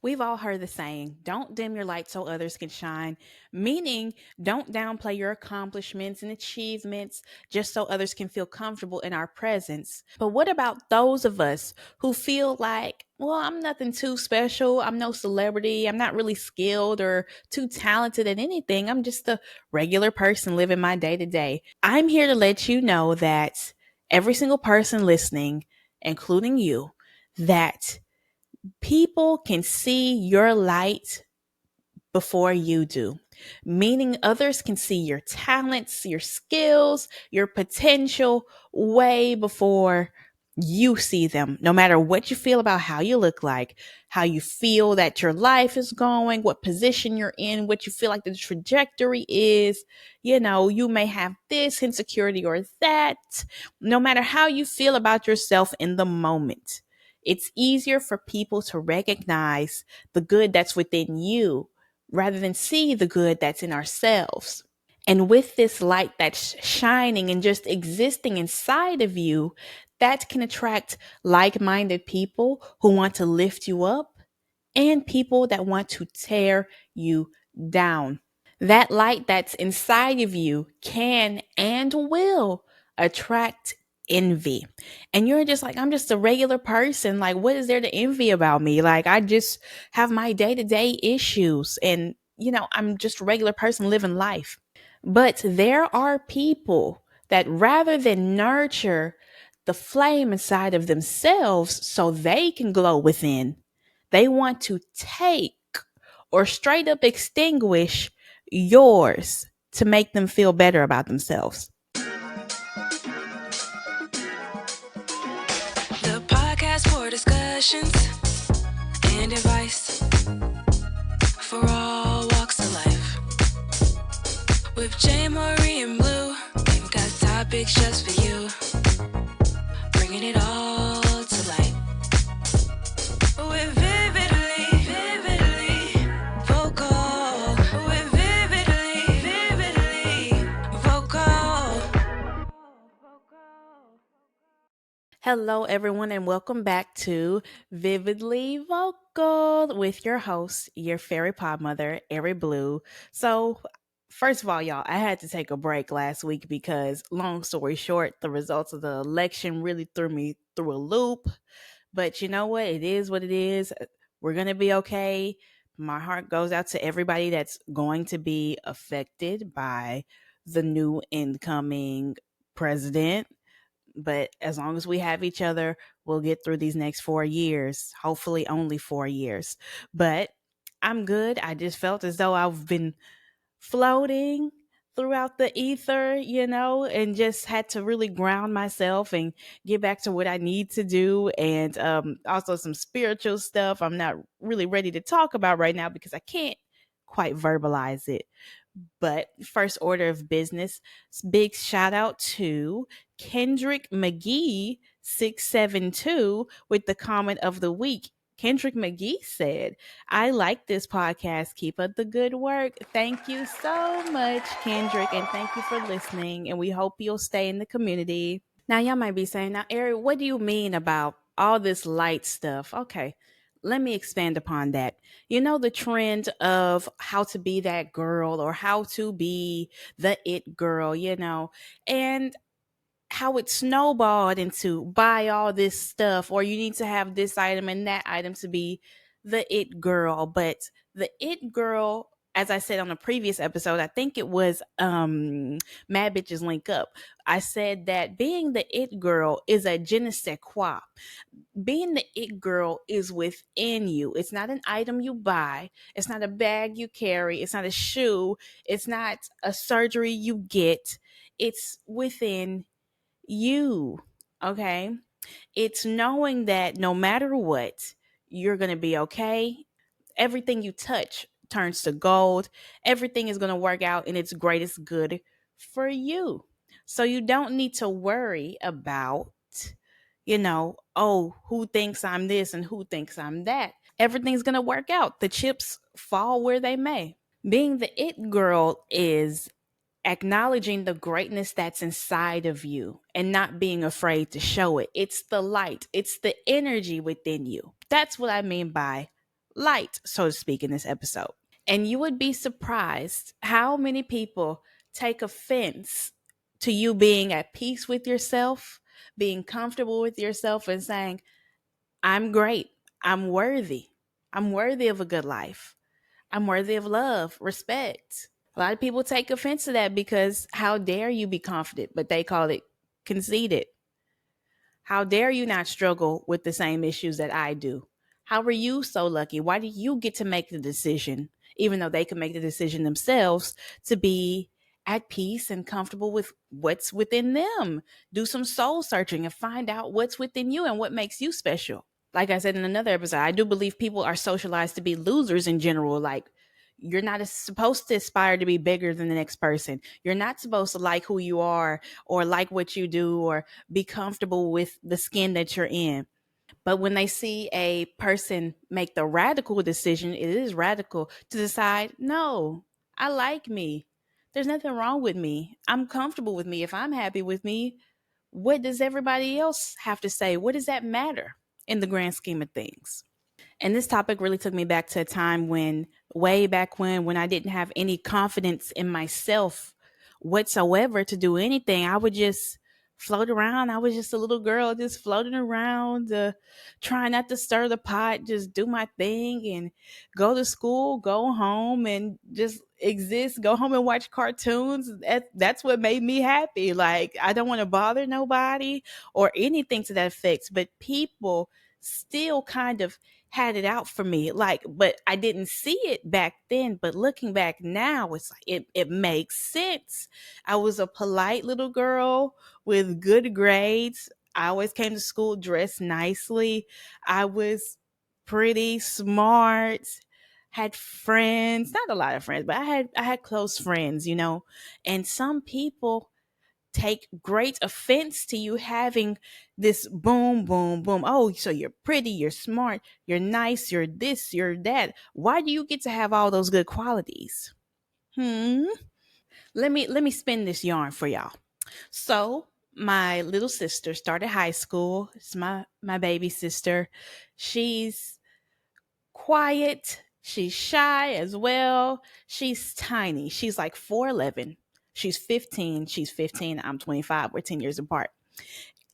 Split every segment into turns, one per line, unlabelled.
We've all heard the saying, don't dim your light so others can shine, meaning don't downplay your accomplishments and achievements just so others can feel comfortable in our presence. But what about those of us who feel like, well, I'm nothing too special. I'm no celebrity. I'm not really skilled or too talented at anything. I'm just a regular person living my day to day. I'm here to let you know that every single person listening, including you, that people can see your light before you do, meaning others can see your talents, your skills, your potential way before you see them. No matter what you feel about how you look like, how you feel that your life is going, what position you're in, what you feel like the trajectory is, you may have this insecurity or that. No matter how you feel about yourself in the moment, it's easier for people to recognize the good that's within you rather than see the good that's in ourselves. And with this light that's shining and just existing inside of you, that can attract like minded people who want to lift you up and people that want to tear you down. That light that's inside of you can and will attract envy. And you're just like, I'm just a regular person. Like, what is there to envy about me? Like, I just have my day to day issues. And, I'm just a regular person living life. But there are people that rather than nurture the flame inside of themselves so they can glow within, they want to take or straight up extinguish yours to make them feel better about themselves.
The podcast for discussions and advice for all walks of life. With Aery and Blue, we've got topics just for you, bringing it all to light. With vividly vocal. With vividly vocal.
Hello, everyone, and welcome back to Vividly Vocal with your host, your fairy podmother, Aery Blu. So, first of all, y'all, I had to take a break last week because, long story short, the results of the election really threw me through a loop. But you know what? It is what it is. We're going to be okay. My heart goes out to everybody that's going to be affected by the new incoming president. But as long as we have each other, we'll get through these next 4 years, hopefully only 4 years. But I'm good. I just felt as though I've been floating throughout the ether, and just had to really ground myself and get back to what I need to do. And also some spiritual stuff I'm not really ready to talk about right now because I can't quite verbalize it. But first order of business, big shout out to Kendrick McGee 672 with the comment of the week. Kendrick McGee said, I like this podcast. Keep up the good work. Thank you so much, Kendrick, and thank you for listening. And we hope you'll stay in the community. Now, y'all might be saying, now, Aery, what do you mean about all this light stuff? Okay, let me expand upon that. You know, the trend of how to be that girl or how to be the it girl, and how it snowballed into buy all this stuff or you need to have this item and that item to be the it girl. But the it girl, as I said on a previous episode, I think it was Mad Bitches Link Up. I said that being the it girl is a je ne sais quoi. Being the it girl is within you. It's not an item you buy. It's not a bag you carry. It's not a shoe. It's not a surgery you get. It's within you. Okay. It's knowing that no matter what, you're going to be okay. Everything you touch turns to gold. Everything is going to work out in its greatest good for you. So you don't need to worry about, oh, who thinks I'm this and who thinks I'm that. Everything's going to work out. The chips fall where they may. Being the it girl is acknowledging the greatness that's inside of you and not being afraid to show it. It's the light, it's the energy within you. That's what I mean by light, so to speak, in this episode. And you would be surprised how many people take offense to you being at peace with yourself, being comfortable with yourself, and saying, I'm great. I'm worthy. I'm worthy of a good life. I'm worthy of love, respect. A lot of people take offense to that because how dare you be confident, but they call it conceited. How dare you not struggle with the same issues that I do? How are you so lucky? Why do you get to make the decision, even though they can make the decision themselves, to be at peace and comfortable with what's within them? Do some soul searching and find out what's within you and what makes you special. Like I said in another episode, I do believe people are socialized to be losers in general. Like, you're not supposed to aspire to be bigger than the next person. You're not supposed to like who you are or like what you do or be comfortable with the skin that you're in. But when they see a person make the radical decision, it is radical to decide, no, I like me. There's nothing wrong with me. I'm comfortable with me. If I'm happy with me, what does everybody else have to say? What does that matter in the grand scheme of things? And this topic really took me back to a time when, way back when I didn't have any confidence in myself whatsoever to do anything. I would just float around. I was just a little girl just floating around, trying not to stir the pot, just do my thing and go to school, go home and just exist, go home and watch cartoons. That's what made me happy. Like, I don't want to bother nobody or anything to that effect. But people still kind of had it out for me, like, but I didn't see it back then. But looking back now, it's like it makes sense. I was a polite little girl with good grades. I always came to school dressed nicely. I was pretty smart, had friends, not a lot of friends, but I had close friends, and some people take great offense to you having this boom, boom, boom. Oh, so you're pretty, you're smart, you're nice, you're this, you're that. Why do you get to have all those good qualities? Hmm. Let me spin this yarn for y'all. So my little sister started high school. It's my baby sister. She's quiet. She's shy as well. She's tiny. She's like 4'11". She's 15. She's 15. I'm 25. We're 10 years apart.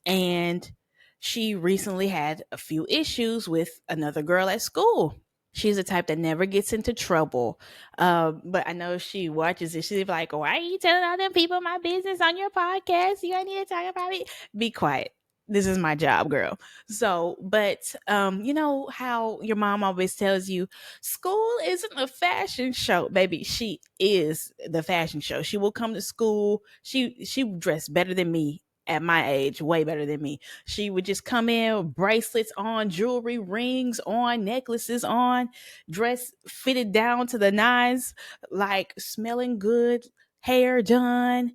And she recently had a few issues with another girl at school. She's the type that never gets into trouble. But I know if she watches it, she'll be like, why are you telling all them people my business on your podcast? You ain't need to talk about it. Be quiet. This is my job, girl. So, but you know how your mom always tells you school isn't a fashion show, baby. She is the fashion show. She will come to school. She dressed better than me at my age, way better than me. She would just come in with bracelets on, jewelry, rings on, necklaces on, dress fitted down to the nines, like smelling good, hair done.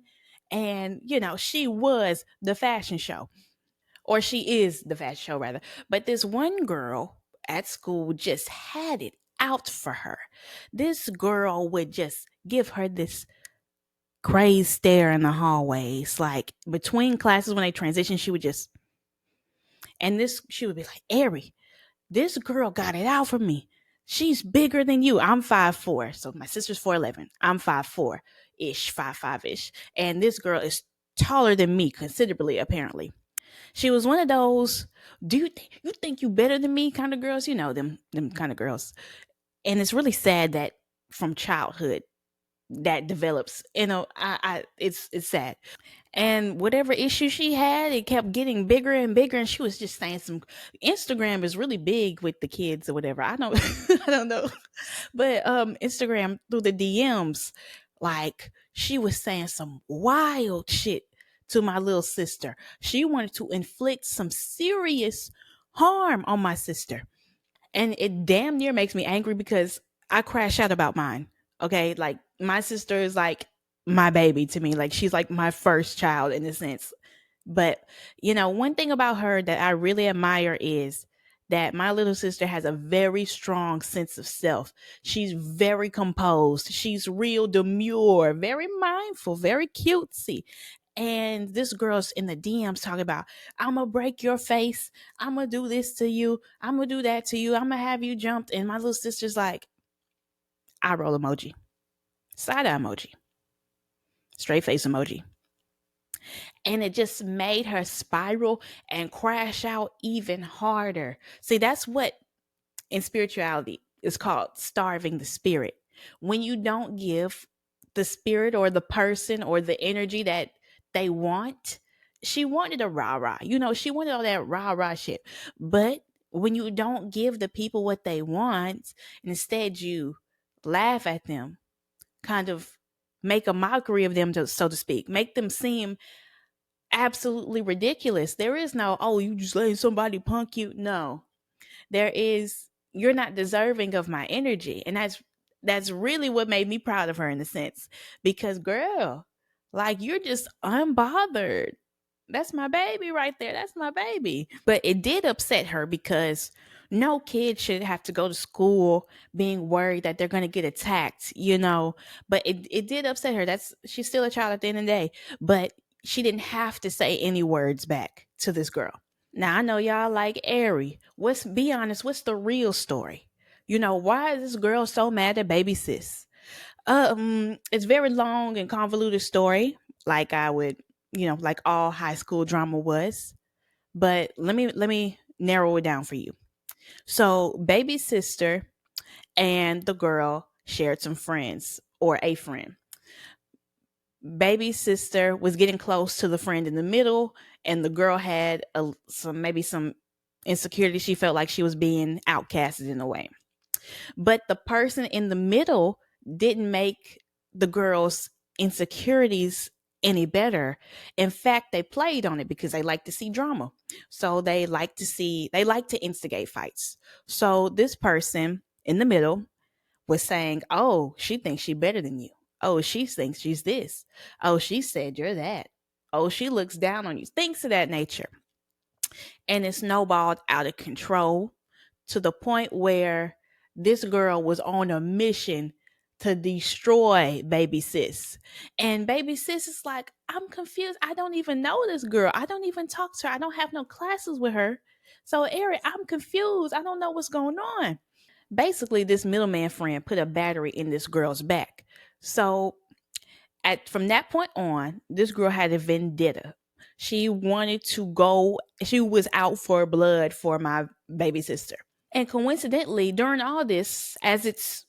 And, she was the fashion show, or she is the fashion show, rather. But this one girl at school just had it out for her. This girl would just give her this crazed stare in the hallways. Like, between classes when they transition, she would be like, Aery, this girl got it out for me. She's bigger than you. I'm 5'4". So my sister's 4'11". I'm 5'4" ish, 5'5" ish. And this girl is taller than me considerably, apparently. She was one of those, do you think you better than me kind of girls? You know, them kind of girls. And it's really sad that from childhood that develops. It's sad. And whatever issue she had, it kept getting bigger and bigger. And she was just saying Instagram is really big with the kids or whatever. I don't, I don't know. But Instagram through the DMs, like, she was saying some wild shit to my little sister. She wanted to inflict some serious harm on my sister. And it damn near makes me angry because I crash out about mine. Okay. Like, my sister is like my baby to me. Like, she's like my first child in a sense. But, one thing about her that I really admire is that my little sister has a very strong sense of self. She's very composed. She's real demure, very mindful, very cutesy. And this girl's in the DMs talking about, I'm gonna break your face. I'm gonna do this to you. I'm gonna do that to you. I'm gonna have you jumped. And my little sister's like, eye roll emoji, side eye emoji, straight face emoji. And it just made her spiral and crash out even harder. See, that's what in spirituality is called starving the spirit. When you don't give the spirit or the person or the energy that they want, she wanted a rah rah. She wanted all that rah rah shit. But when you don't give the people what they want, instead you laugh at them, kind of make a mockery of them, so to speak, make them seem absolutely ridiculous. There is no, oh, you just letting somebody punk you. No, there is, you're not deserving of my energy. And that's really what made me proud of her in a sense. Because girl, like, you're just unbothered. That's my baby right there. That's my baby. But it did upset her because no kid should have to go to school being worried that they're going to get attacked. But it did upset her. She's still a child at the end of the day. But she didn't have to say any words back to this girl. Now I know y'all like Aery. Be honest, what's the real story? Why is this girl so mad at baby sis? It's very long and convoluted story, like I would, like all high school drama was. But let me narrow it down for you. So baby sister and the girl shared some friends, or a friend. Baby sister was getting close to the friend in the middle, and the girl had some insecurity. She felt like she was being outcasted in a way. But the person in the middle didn't make the girl's insecurities any better. In fact, they played on it because they like to see drama. So they like to instigate fights. So this person in the middle was saying, "Oh, she thinks she's better than you. Oh, she thinks she's this. Oh, she said you're that. Oh, she looks down on you." Things of that nature. And it snowballed out of control to the point where this girl was on a mission to destroy baby sis. And baby sis is like, I'm confused. I don't even know this girl. I don't even talk to her. I don't have no classes with her. So, Eric, I'm confused. I don't know what's going on. Basically, this middleman friend put a battery in this girl's back. So from that point on, this girl had a vendetta. She wanted to go, she was out for blood for my baby sister. And coincidentally, during all this, as it's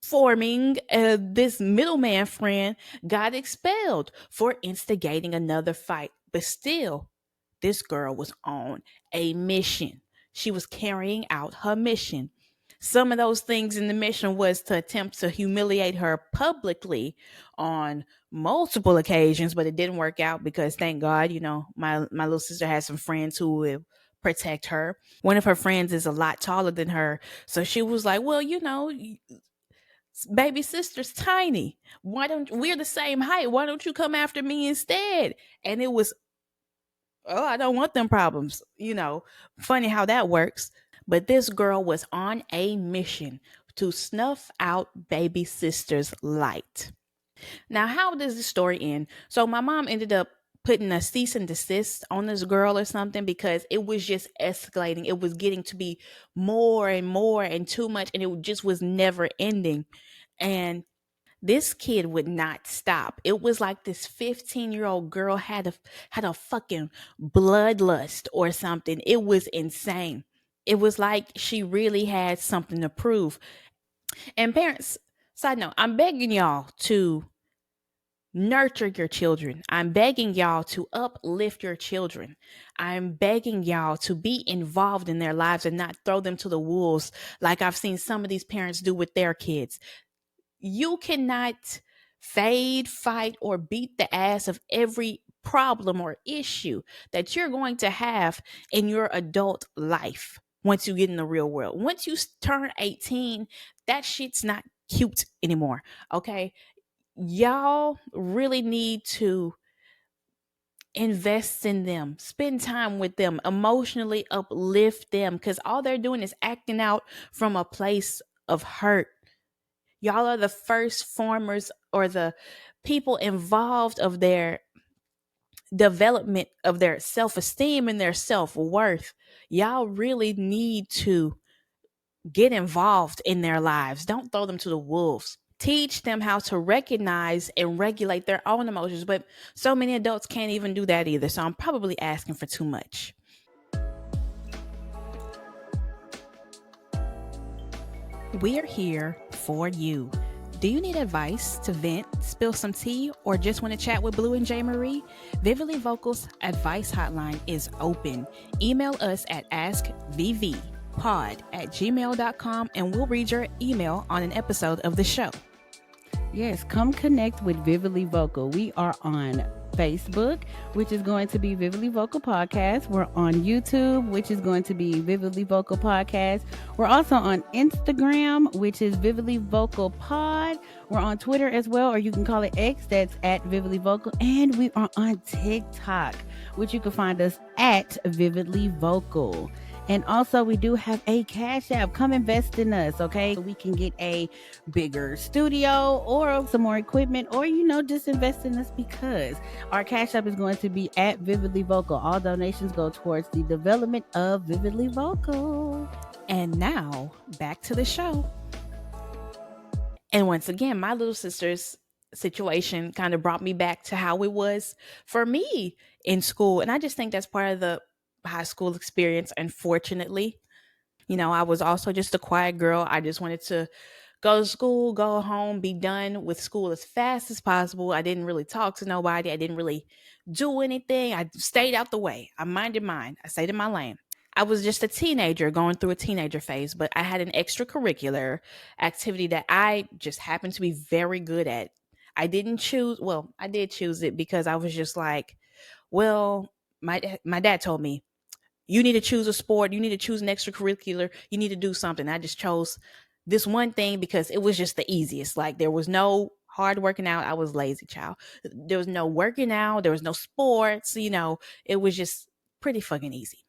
forming, this middleman friend got expelled for instigating another fight. But still, this girl was on a mission. She was carrying out her mission. Some of those things in the mission was to attempt to humiliate her publicly on multiple occasions, but it didn't work out because thank God, my little sister has some friends who will protect her. One of her friends is a lot taller than her. So she was like, well, baby sister's tiny. We're the same height. Why don't you come after me instead? And it was, oh, I don't want them problems. Funny how that works. But this girl was on a mission to snuff out baby sister's light. Now, how does the story end? So my mom ended up putting a cease and desist on this girl or something because it was just escalating. It was getting to be more and more and too much, and it just was never ending. And this kid would not stop. It was like this 15-year-old girl had a fucking bloodlust or something. It was insane. It was like she really had something to prove. And parents, side note, I'm begging y'all to nurture your children. I'm begging y'all to uplift your children. I'm begging y'all to be involved in their lives and not throw them to the wolves like I've seen some of these parents do with their kids. You cannot fade, fight, or beat the ass of every problem or issue that you're going to have in your adult life once you get in the real world. Once you turn 18, that shit's not cute anymore. Okay. Y'all really need to invest in them, spend time with them, emotionally uplift them, because all they're doing is acting out from a place of hurt. Y'all are the first formers or the people involved of their development of their self-esteem and their self-worth, y'all really need to get involved in their lives. Don't throw them to the wolves. Teach them how to recognize and regulate their own emotions. But so many adults can't even do that either. So I'm probably asking for too much. We're here for you. Do you need advice to vent, spill some tea, or just want to chat with Blue and J. Marie? Vividly Vocal's advice hotline is open. Email us at askvvpod@gmail.com and we'll read your email on an episode of the show.
Yes, come connect with Vividly Vocal. We are on Facebook, which is going to be Vividly Vocal Podcast. We're on YouTube, which is going to be Vividly Vocal Podcast. We're also on Instagram, which is Vividly Vocal Pod. We're on Twitter as well, or you can call it X, that's at Vividly Vocal. And we are on TikTok, which you can find us at Vividly Vocal. And also, we do have a Cash App. Come invest in us, okay? We can get a bigger studio or some more equipment, or, just invest in us, because our Cash App is going to be at Vividly Vocal. All donations go towards the development of Vividly Vocal.
And now, back to the show. And once again, my little sister's situation kind of brought me back to how it was for me in school. And I just think that's part of the high school experience, unfortunately. I was also just a quiet girl. I just wanted to go to school, go home, be done with school as fast as possible. I didn't really talk to nobody. I didn't really do anything. I stayed out the way. I minded mine. I stayed in my lane. I was just a teenager going through a teenager phase, but I had an extracurricular activity that I just happened to be very good at. I didn't choose, well, I did choose it because I was just like, well, my dad told me, you need to choose a sport, you need to choose an extracurricular, you need to do something. I just chose this one thing because it was just the easiest. Like, there was no hard working out. I was lazy, child. There was no working out, there was no sports, it was just pretty fucking easy.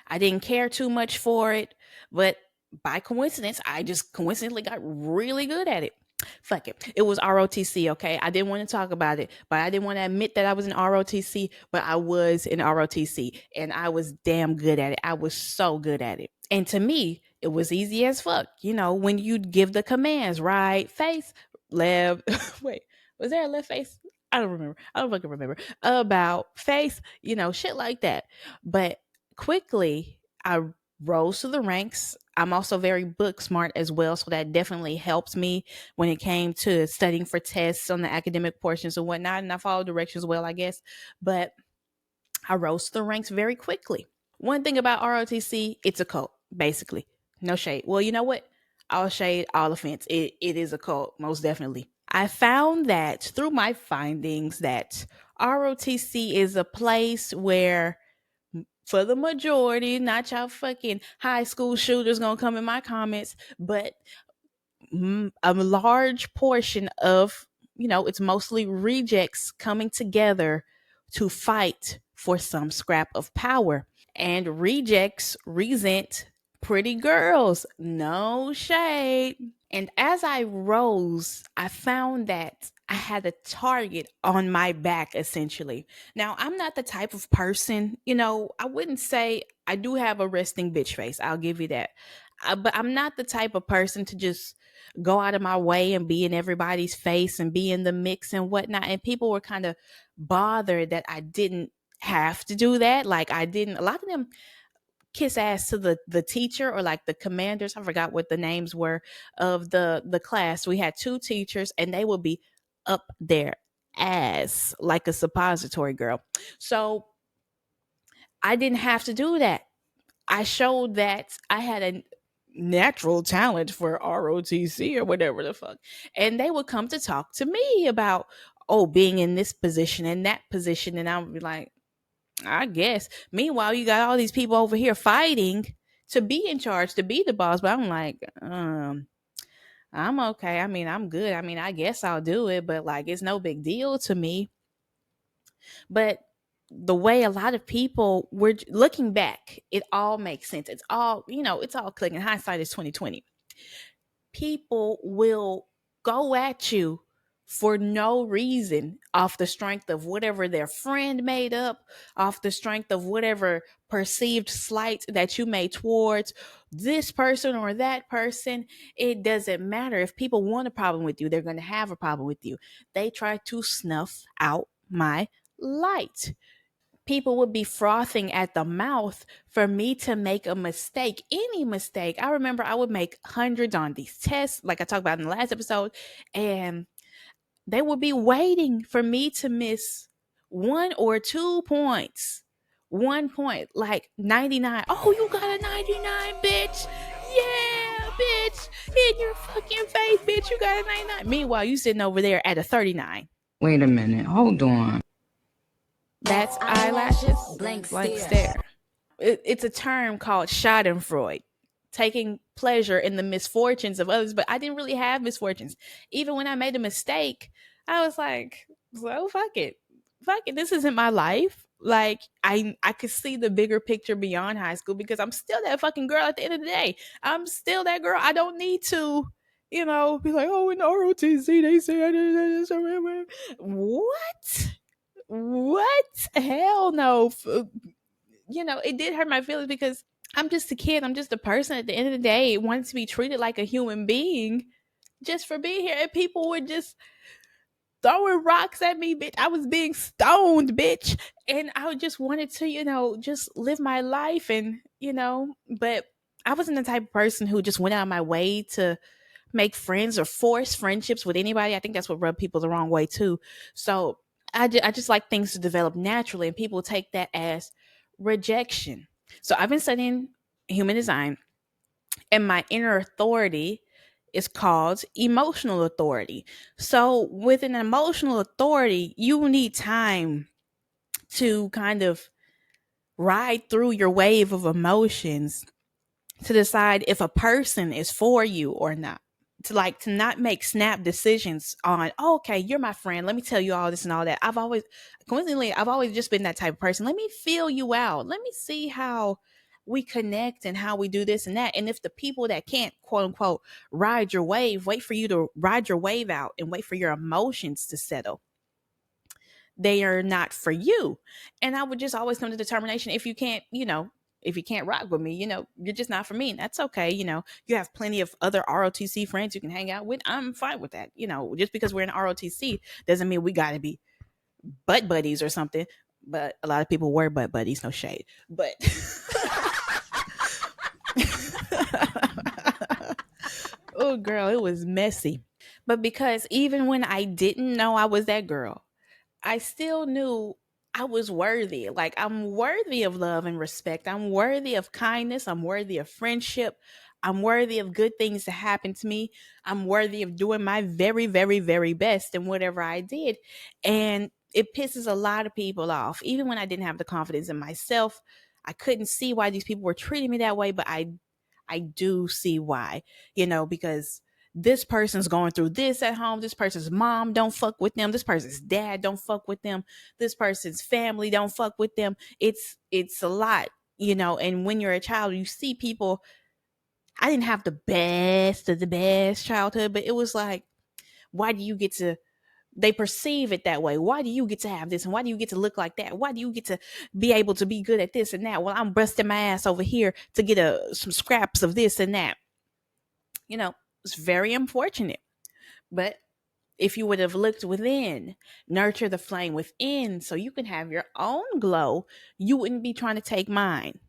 I didn't care too much for it, but by coincidence, I just coincidentally got really good at it. Fuck it. It was ROTC, okay? I didn't want to talk about it, but I didn't want to admit that I was in ROTC, but I was in ROTC and I was damn good at it. I was so good at it. And to me, it was easy as fuck. When you give the commands, right face, left, wait, was there a left face? I don't remember. I don't fucking remember. About face, shit like that. But quickly, I rose to the ranks. I'm also very book smart as well, so that definitely helped me when it came to studying for tests on the academic portions and whatnot. And I followed directions well, I guess. But I rose to the ranks very quickly. One thing about ROTC, it's a cult, basically. No shade. Well, you know what? All shade, all offense. It is a cult, most definitely. I found that through my findings that ROTC is a place where, for the majority, not y'all fucking high school shooters gonna come in my comments, but a large portion of, it's mostly rejects coming together to fight for some scrap of power. And rejects resent pretty girls. No shade. And as I rose, I found that I had a target on my back, essentially. Now, I'm not the type of person, I wouldn't say I do have a resting bitch face. I'll give you that. But I'm not the type of person to just go out of my way and be in everybody's face and be in the mix and whatnot. And people were kind of bothered that I didn't have to do that. Like, I didn't, a lot of them kiss ass to the teacher, or like the commanders. I forgot what the names were of the class. We had two teachers and they would be up their ass like a suppository girl. So I didn't have to do that. I showed that I had a natural talent for ROTC or whatever the fuck. And they would come to talk to me about, oh, being in this position and that position. And I would be like, I guess. Meanwhile, you got all these people over here fighting to be in charge, to be the boss. But I'm like, I'm okay. I mean, I'm good. I mean, I guess I'll do it, but like, it's no big deal to me. But the way a lot of people were looking back, it all makes sense. It's all, it's all clicking. Hindsight is 2020. People will go at you for no reason, off the strength of whatever their friend made up, off the strength of whatever perceived slight that you made towards this person or that person. It doesn't matter. If people want a problem with you, they're going to have a problem with you. They try to snuff out my light. People would be frothing at the mouth for me to make a mistake, any mistake. I remember I would make hundreds on these tests, like I talked about in the last episode, and they would be waiting for me to miss 1 or 2 points. 1 point, like 99. Oh, you got a 99, bitch. Yeah, bitch. In your fucking face, bitch. You got a 99. Meanwhile, you sitting over there at a 39.
Wait a minute. Hold on.
That's eyelashes, blank stare. It's a term called Schadenfreude, taking pleasure in the misfortunes of others. But I didn't really have misfortunes. Even when I made a mistake, I was like, so fuck it. This isn't my life. Like I could see the bigger picture beyond high school because I'm still that fucking girl at the end of the day. I'm still that girl. I don't need to, be like, oh, in ROTC they say I did this. What? What? Hell no. It did hurt my feelings because I'm just a kid. I'm just a person at the end of the day, wanting to be treated like a human being just for being here. And people were just throwing rocks at me, bitch. I was being stoned, bitch. And I just wanted to, just live my life but I wasn't the type of person who just went out of my way to make friends or force friendships with anybody. I think that's what rubbed people the wrong way too. So I just like things to develop naturally, and people take that as rejection. So I've been studying human design, and my inner authority is called emotional authority. So with an emotional authority, you need time to kind of ride through your wave of emotions to decide if a person is for you or not. To not make snap decisions on, oh, okay, you're my friend, let me tell you all this and all that. I've always just been that type of person. Let me feel you out, let me see how we connect and how we do this and that. And if the people that can't, quote unquote, ride your wave, wait for you to ride your wave out and wait for your emotions to settle, they are not for you. And I would just always come to determination, if you can't rock with me, you're just not for me. And that's okay. You have plenty of other ROTC friends you can hang out with. I'm fine with that. Just because we're in ROTC doesn't mean we got to be butt buddies or something. But a lot of people were butt buddies, no shade. But oh, girl, it was messy. But because even when I didn't know I was that girl, I still knew I was worthy. Like, I'm worthy of love and respect. I'm worthy of kindness. I'm worthy of friendship. I'm worthy of good things to happen to me. I'm worthy of doing my very, very, very best in whatever I did. And it pisses a lot of people off. Even when I didn't have the confidence in myself, I couldn't see why these people were treating me that way, but I do see why, because this person's going through this at home. This person's mom don't fuck with them. This person's dad don't fuck with them. This person's family don't fuck with them. It's a lot, and when you're a child, you see people. I didn't have the best of the best childhood, but it was like, why do you get to, they perceive it that way. Why do you get to have this? And why do you get to look like that? Why do you get to be able to be good at this and that? Well, I'm busting my ass over here to get some scraps of this and that. It's very unfortunate. But if you would have looked within, nurture the flame within so you can have your own glow, you wouldn't be trying to take mine,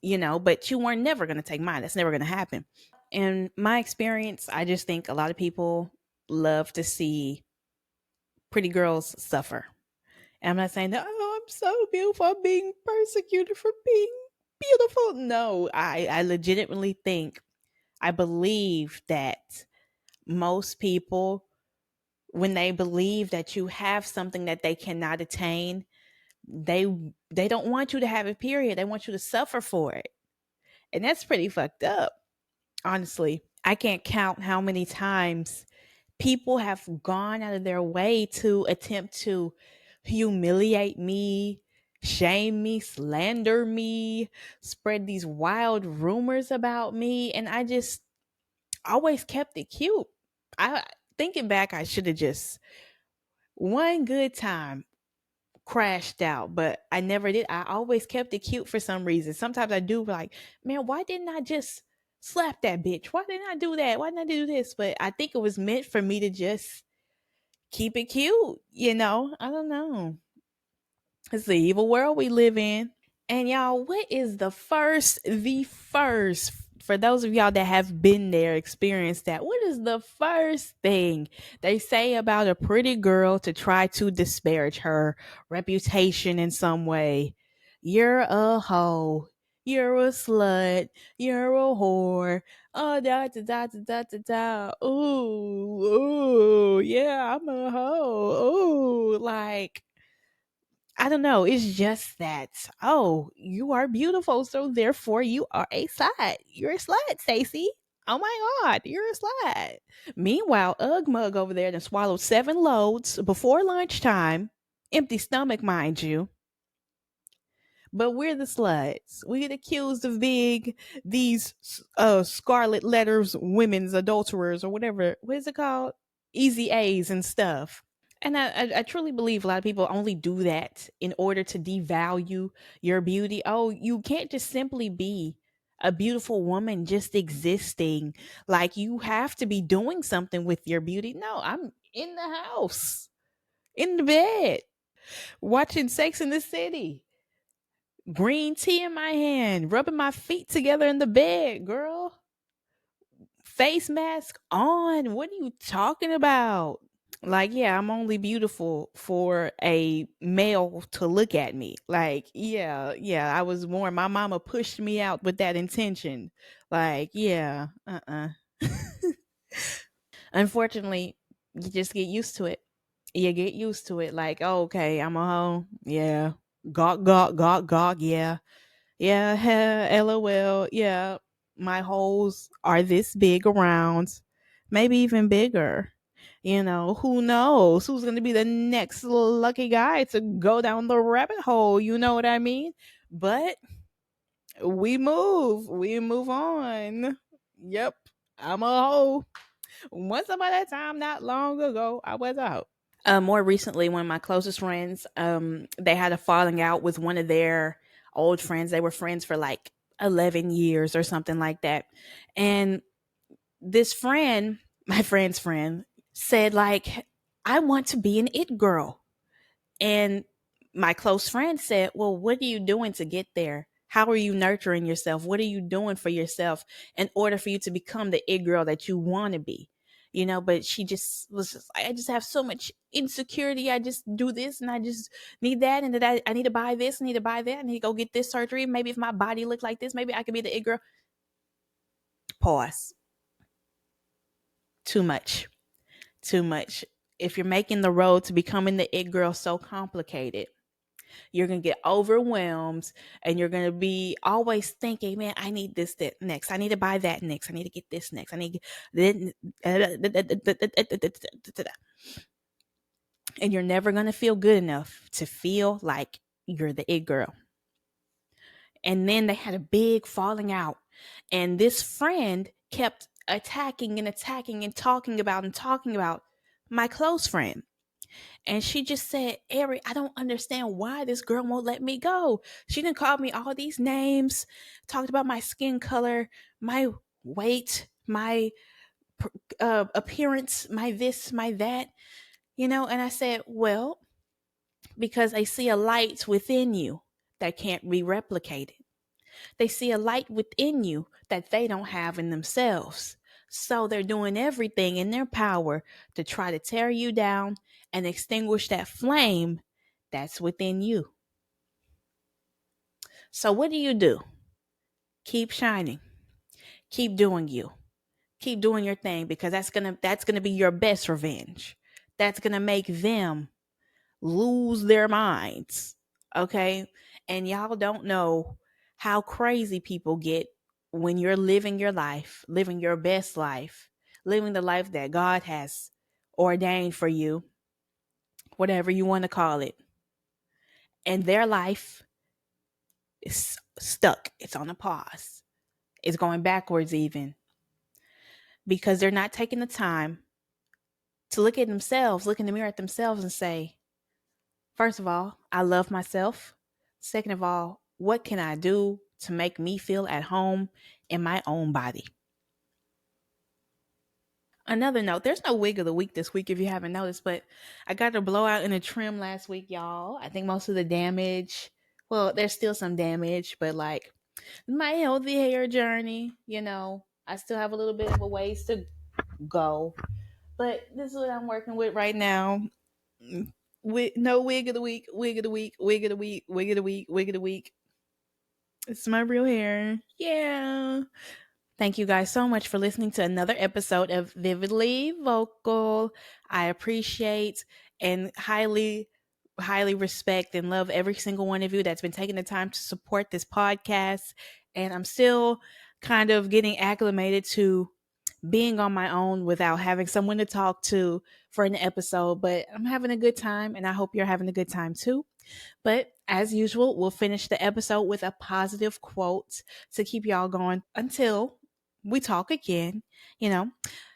but you weren't never going to take mine. That's never going to happen. In my experience, I just think a lot of people love to see pretty girls suffer. And I'm not saying that, oh, I'm so beautiful, I'm being persecuted for being beautiful. No, I legitimately think, I believe that most people, when they believe that you have something that they cannot attain, they don't want you to have it, period. They want you to suffer for it. And that's pretty fucked up. Honestly, I can't count how many times people have gone out of their way to attempt to humiliate me, shame me, slander me, spread these wild rumors about me, and I just always kept it cute. I thinking back, I should have just one good time crashed out, but I never did. I always kept it cute for some reason. Sometimes I do like, man, why didn't I just slap that bitch? Why didn't I do that? Why didn't I do this? But I think it was meant for me to just keep it cute, you know? I don't know. It's the evil world we live in. And y'all, what is the first, for those of y'all that have been there, experienced that, what is the first thing they say about a pretty girl to try to disparage her reputation in some way? You're a hoe. You're a slut. You're a whore. Oh, da da da da da da da. Ooh, ooh, yeah, I'm a hoe. Ooh, like, I don't know. It's just that, oh, you are beautiful, so therefore you are a slut. You're a slut, Stacy. Oh my God, you're a slut. Meanwhile, Ugg Mug over there that swallowed 7 loads before lunchtime, empty stomach, mind you. But we're the sluts. We get accused of being these scarlet letters women's adulterers or whatever. What is it called? Easy A's and stuff. And I truly believe a lot of people only do that in order to devalue your beauty. Oh, you can't just simply be a beautiful woman just existing. Like, you have to be doing something with your beauty. No, I'm in the house, in the bed, watching Sex in the City, green tea in my hand, rubbing my feet together in the bed, girl. Face mask on. What are you talking about? Like, yeah, I'm only beautiful for a male to look at me. Like, yeah, yeah, I was born. My mama pushed me out with that intention. Like, yeah, Unfortunately, you just get used to it. You get used to it. Like, oh, okay, I'm a hoe. Yeah. Gawk, gawk, gawk, gawk. Yeah. Yeah. LOL. Yeah. My holes are this big around, maybe even bigger. You know, who knows who's going to be the next lucky guy to go down the rabbit hole? You know what I mean? But we move on. Yep. I'm a hoe. Once upon a time, not long ago, I was out. More recently, one of my closest friends, they had a falling out with one of their old friends. They were friends for like 11 years or something like that. And this friend, my friend's friend, said, like, I want to be an it girl. And my close friend said, well, what are you doing to get there? How are you nurturing yourself? What are you doing for yourself in order for you to become the it girl that you want to be? You know, but she just was just like, I just have so much insecurity. I just do this and I just need that. And that I need to buy this, I need to buy that. I need to go get this surgery. Maybe if my body looked like this, maybe I could be the it girl. Pause. Too much. Too much. If you're making the road to becoming the it girl so complicated, you're going to get overwhelmed and you're going to be always thinking, man, I need this that next. I need to buy that next. I need to get this next. I need to and you're never going to feel good enough to feel like you're the it girl. And then they had a big falling out. And this friend kept attacking and talking about my close friend. And she just said, Aery, I don't understand why this girl won't let me go. She didn't call me all these names, talked about my skin color, my weight, my appearance, my this, my that, you know. And I said, well, because they see a light within you that can't be replicated. They see a light within you that they don't have in themselves. So they're doing everything in their power to try to tear you down and extinguish that flame that's within you. So what do? Keep shining. Keep doing you. Keep doing your thing, because that's gonna be your best revenge. That's gonna make them lose their minds. Okay? And y'all don't know how crazy people get when you're living your life, living your best life, living the life that God has ordained for you, whatever you want to call it. And their life is stuck. It's on a pause. It's going backwards even, because they're not taking the time to look at themselves, look in the mirror at themselves and say, first of all, I love myself. Second of all, what can I do to make me feel at home in my own body? Another note, there's no wig of the week this week if you haven't noticed, but I got a blowout and a trim last week, y'all. I think most of the damage, well, there's still some damage, but like my healthy hair journey, I still have a little bit of a ways to go. But this is what I'm working with right now. No wig of the week, wig of the week, wig of the week, wig of the week, wig of the week. It's my real hair. Yeah. Thank you guys so much for listening to another episode of Vividly Vocal. I appreciate and highly respect and love every single one of you that's been taking the time to support this podcast. And I'm still kind of getting acclimated to being on my own without having someone to talk to for an episode, but I'm having a good time and I hope you're having a good time too. But as usual, we'll finish the episode with a positive quote to keep y'all going until we talk again. You know,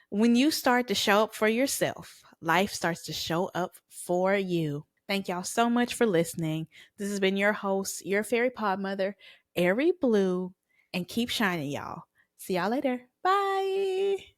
when you start to show up for yourself, life starts to show up for you. Thank y'all so much for listening. This has been your host, your fairy pod mother, Aery Blu, and keep shining, y'all. See y'all later. Bye.